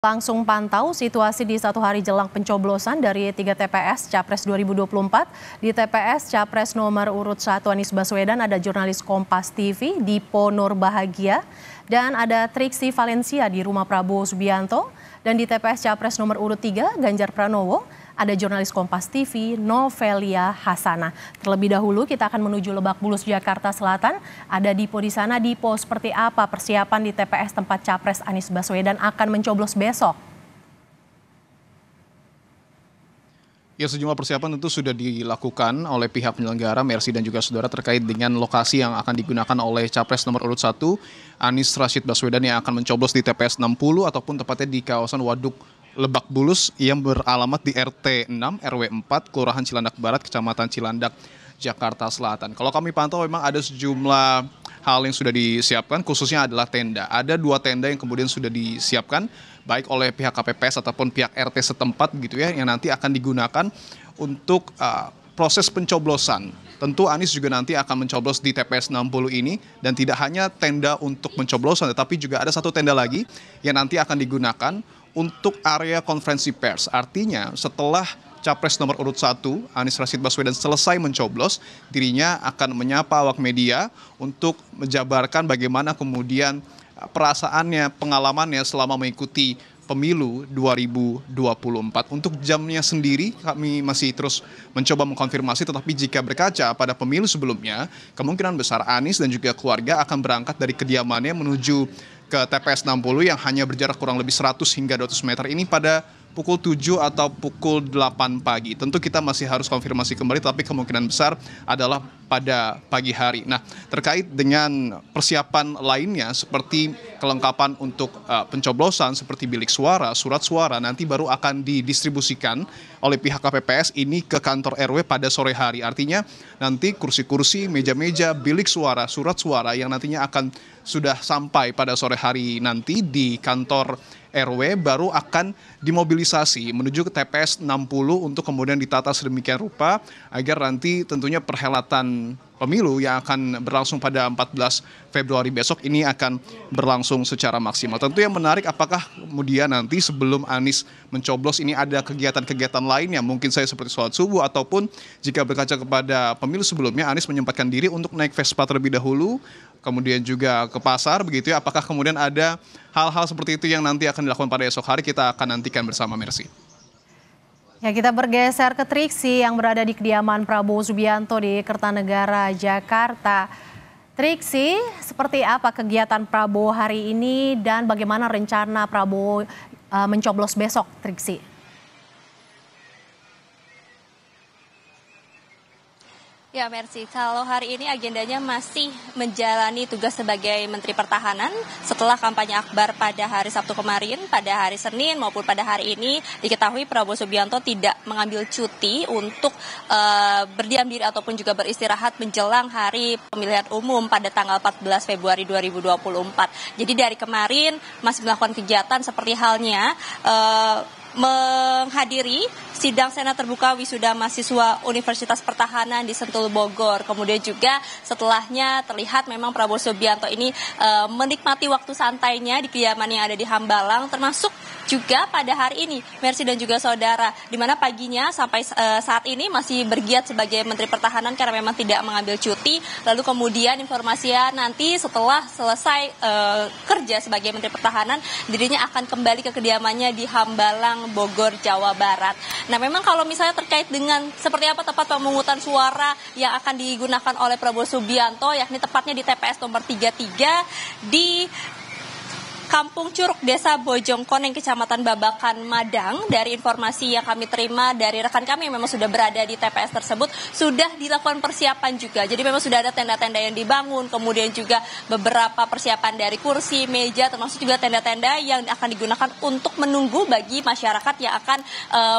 Langsung pantau situasi di satu hari jelang pencoblosan dari 3 TPS Capres 2024. Di TPS Capres nomor urut 1 Anies Baswedan ada jurnalis Kompas TV Dipo Nurbahagia dan ada Triksi Valencia di rumah Prabowo Subianto. Dan di TPS Capres nomor urut 3 Ganjar Pranowo ada jurnalis Kompas TV Novelia Hasana. Terlebih dahulu kita akan menuju Lebak Bulus, Jakarta Selatan. Ada Dipo di sana. Dipo, seperti apa persiapan di TPS tempat Capres Anies Baswedan akan mencoblos besok? Ya, sejumlah persiapan tentu sudah dilakukan oleh pihak penyelenggara, Mercy dan juga saudara, terkait dengan lokasi yang akan digunakan oleh Capres nomor urut 1 Anies Rashid Baswedan yang akan mencoblos di TPS 60 ataupun tepatnya di kawasan Waduk Lebak Bulus yang beralamat di RT 6 RW 4 Kelurahan Cilandak Barat, Kecamatan Cilandak, Jakarta Selatan. Kalau kami pantau memang ada sejumlah hal yang sudah disiapkan, khususnya adalah tenda. Ada 2 tenda yang kemudian sudah disiapkan baik oleh pihak KPPS ataupun pihak RT setempat gitu ya, yang nanti akan digunakan untuk proses pencoblosan. Tentu Anies juga nanti akan mencoblos di TPS 60 ini, dan tidak hanya tenda untuk pencoblosan, tetapi juga ada 1 tenda lagi yang nanti akan digunakan untuk area konferensi pers. Artinya setelah Capres nomor urut 1 Anies Rashid Baswedan selesai mencoblos, dirinya akan menyapa awak media untuk menjabarkan bagaimana kemudian perasaannya, pengalamannya selama mengikuti pemilu 2024. Untuk jamnya sendiri kami masih terus mencoba mengkonfirmasi, tetapi jika berkaca pada pemilu sebelumnya, kemungkinan besar Anies dan juga keluarga akan berangkat dari kediamannya menuju ke TPS 60 yang hanya berjarak kurang lebih 100 hingga 200 meter ini pada pukul 7 atau pukul 8 pagi. Tentu kita masih harus konfirmasi kembali, tapi kemungkinan besar adalah pada pagi hari. Nah, terkait dengan persiapan lainnya seperti kelengkapan untuk pencoblosan seperti bilik suara, surat suara, nanti baru akan didistribusikan oleh pihak KPPS ini ke kantor RW pada sore hari. Artinya nanti kursi-kursi, meja-meja, bilik suara, surat suara yang nantinya akan sudah sampai pada sore hari nanti di kantor RW baru akan dimobilisasi menuju ke TPS 60 untuk kemudian ditata sedemikian rupa agar nanti tentunya perhelatan pemilu yang akan berlangsung pada 14 Februari besok ini akan berlangsung secara maksimal. Tentu yang menarik, apakah kemudian nanti sebelum Anies mencoblos ini ada kegiatan-kegiatan lainnya, mungkin saya seperti sholat subuh, ataupun jika berkaca kepada pemilu sebelumnya Anies menyempatkan diri untuk naik Vespa terlebih dahulu, kemudian juga ke pasar begitu ya. Apakah kemudian ada hal-hal seperti itu yang nanti akan dilakukan pada esok hari? Kita akan nantikan bersama, Mercy. Ya, kita bergeser ke Triksi yang berada di kediaman Prabowo Subianto di Kertanegara, Jakarta. Triksi, seperti apa kegiatan Prabowo hari ini dan bagaimana rencana Prabowo mencoblos besok, Triksi? Ya, Mercy, kalau hari ini agendanya masih menjalani tugas sebagai Menteri Pertahanan setelah kampanye akbar pada hari Sabtu kemarin, pada hari Senin maupun pada hari ini diketahui Prabowo Subianto tidak mengambil cuti untuk berdiam diri ataupun juga beristirahat menjelang hari pemilihan umum pada tanggal 14 Februari 2024. Jadi dari kemarin masih melakukan kegiatan seperti halnya menghadiri sidang Senat terbuka wisuda mahasiswa Universitas Pertahanan di Sentul, Bogor. Kemudian juga setelahnya terlihat memang Prabowo Subianto ini menikmati waktu santainya di kediaman yang ada di Hambalang, termasuk juga pada hari ini, Mercy dan juga saudara, di mana paginya sampai saat ini masih bergiat sebagai Menteri Pertahanan karena memang tidak mengambil cuti. Lalu kemudian informasinya nanti setelah selesai kerja sebagai Menteri Pertahanan, dirinya akan kembali ke kediamannya di Hambalang, Bogor, Jawa Barat. Nah, memang kalau misalnya terkait dengan seperti apa tempat pemungutan suara yang akan digunakan oleh Prabowo Subianto, yakni tepatnya di TPS nomor 33 di Kampung Curug, Desa Bojongkoneng, Kecamatan Babakan, Madang. Dari informasi yang kami terima dari rekan kami yang memang sudah berada di TPS tersebut, sudah dilakukan persiapan juga. Jadi memang sudah ada tenda-tenda yang dibangun, kemudian juga beberapa persiapan dari kursi, meja, termasuk juga tenda-tenda yang akan digunakan untuk menunggu bagi masyarakat yang akan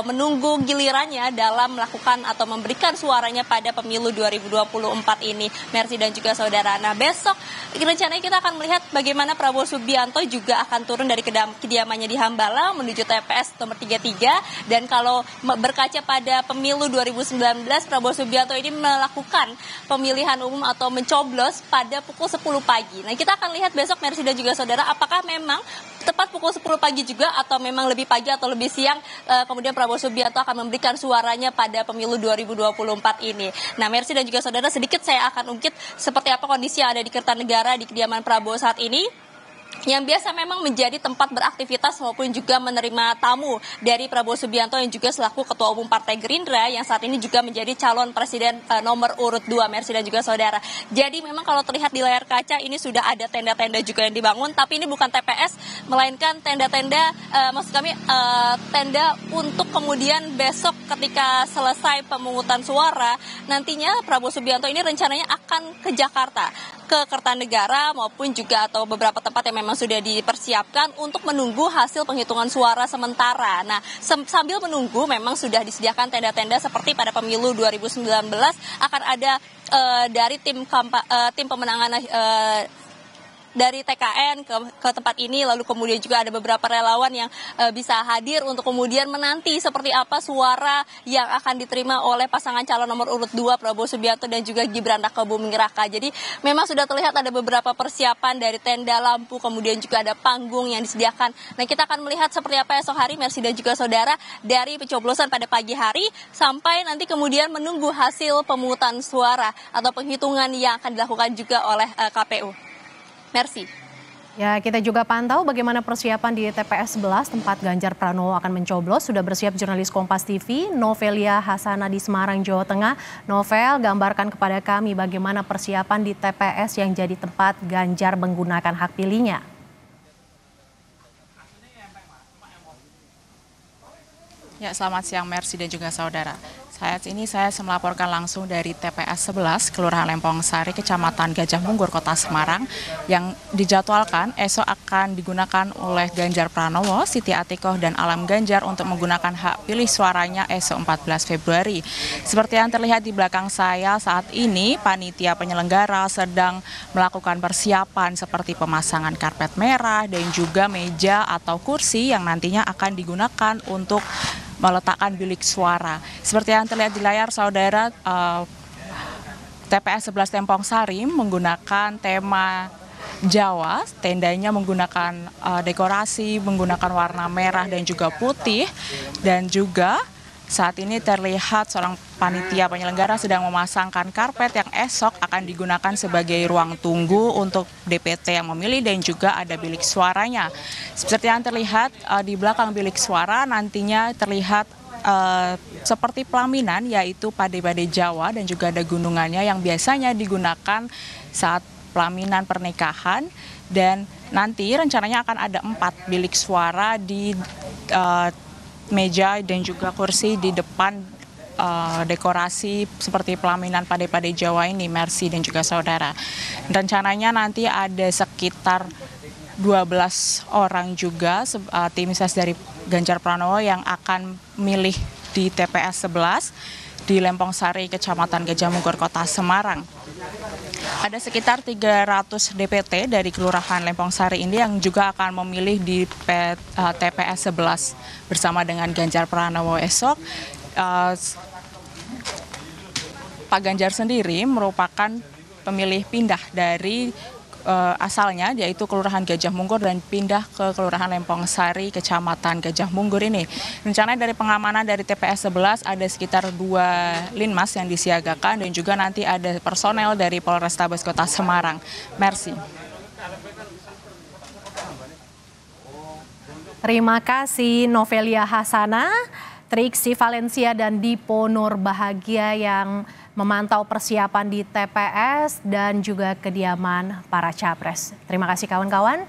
menunggu gilirannya dalam melakukan atau memberikan suaranya pada pemilu 2024 ini, Mercy dan juga saudara. Nah, besok rencananya kita akan melihat bagaimana Prabowo Subianto juga juga akan turun dari kediamannya di Hambalang menuju TPS nomor 33. Dan kalau berkaca pada pemilu 2019, Prabowo Subianto ini melakukan pemilihan umum atau mencoblos pada pukul 10 pagi. Nah, kita akan lihat besok Mercy dan juga saudara apakah memang tepat pukul 10 pagi juga atau memang lebih pagi atau lebih siang kemudian Prabowo Subianto akan memberikan suaranya pada pemilu 2024 ini. Nah, Mercy dan juga saudara, sedikit saya akan ungkit seperti apa kondisi yang ada di Kertanegara di kediaman Prabowo saat ini, yang biasa memang menjadi tempat beraktivitas maupun juga menerima tamu dari Prabowo Subianto yang juga selaku Ketua Umum Partai Gerindra yang saat ini juga menjadi calon presiden nomor urut 2, Mercy dan juga saudara. Jadi memang kalau terlihat di layar kaca ini sudah ada tenda-tenda juga yang dibangun, tapi ini bukan TPS melainkan tenda-tenda maksud kami tenda untuk kemudian besok ketika selesai pemungutan suara nantinya Prabowo Subianto ini rencananya akan ke Jakarta, ke Kertanegara maupun juga atau beberapa tempat yang memang sudah dipersiapkan untuk menunggu hasil penghitungan suara sementara. Nah, sambil menunggu memang sudah disediakan tenda-tenda seperti pada pemilu 2019 akan ada dari tim pemenangan dari TKN ke tempat ini, lalu kemudian juga ada beberapa relawan yang bisa hadir untuk kemudian menanti seperti apa suara yang akan diterima oleh pasangan calon nomor urut 2 Prabowo Subianto dan juga Gibran Rakabuming Raka. Jadi memang sudah terlihat ada beberapa persiapan dari tenda, lampu, kemudian juga ada panggung yang disediakan. Nah, kita akan melihat seperti apa esok hari Mercy dan juga saudara dari pencoblosan pada pagi hari sampai nanti kemudian menunggu hasil pemungutan suara atau penghitungan yang akan dilakukan juga oleh KPU. Mercy. Ya, kita juga pantau bagaimana persiapan di TPS 11 tempat Ganjar Pranowo akan mencoblos. Sudah bersiap jurnalis Kompas TV, Novelia Hasana di Semarang, Jawa Tengah. Novel, gambarkan kepada kami bagaimana persiapan di TPS yang jadi tempat Ganjar menggunakan hak pilihnya. Ya, selamat siang Mercy dan juga saudara. Saat ini saya melaporkan langsung dari TPS 11, Kelurahan Lempong Sari, Kecamatan Gajah Munggur, Kota Semarang, yang dijadwalkan esok akan digunakan oleh Ganjar Pranowo, Siti Atikoh, dan Alam Ganjar untuk menggunakan hak pilih suaranya esok 14 Februari. Seperti yang terlihat di belakang saya saat ini, panitia penyelenggara sedang melakukan persiapan seperti pemasangan karpet merah dan juga meja atau kursi yang nantinya akan digunakan untuk meletakkan bilik suara. Seperti yang terlihat di layar saudara, TPS 11 Lempong Sari menggunakan tema Jawa, tendanya menggunakan dekorasi, menggunakan warna merah dan juga putih, dan juga saat ini terlihat seorang panitia penyelenggara sedang memasangkan karpet yang esok akan digunakan sebagai ruang tunggu untuk DPT yang memilih dan juga ada bilik suaranya. Seperti yang terlihat di belakang bilik suara nantinya terlihat seperti pelaminan, yaitu pade-pade Jawa dan juga ada gunungannya yang biasanya digunakan saat pelaminan pernikahan, dan nanti rencananya akan ada 4 bilik suara di meja dan juga kursi di depan dekorasi seperti pelaminan pade-pade Jawa ini, Mercy dan juga saudara. Rencananya nanti ada sekitar 12 orang juga tim ses dari Ganjar Pranowo yang akan milih di TPS 11 di Lempong Sari, Kecamatan Gajah Munggur, Kota Semarang. Ada sekitar 300 DPT dari Kelurahan Lempong Sari ini yang juga akan memilih di TPS 11 bersama dengan Ganjar Pranowo esok. Pak Ganjar sendiri merupakan pemilih pindah dari asalnya, yaitu Kelurahan Gajah Munggur, dan pindah ke Kelurahan Lempong Sari, Kecamatan Gajah Munggur ini. Rencananya dari pengamanan dari TPS 11 ada sekitar 2 linmas yang disiagakan dan juga nanti ada personel dari Polrestabes Kota Semarang. Mercy. Terima kasih Novelia Hasana, Triksi Valencia dan Dipo Nur Bahagia yang memantau persiapan di TPS dan juga kediaman para capres. Terima kasih kawan-kawan.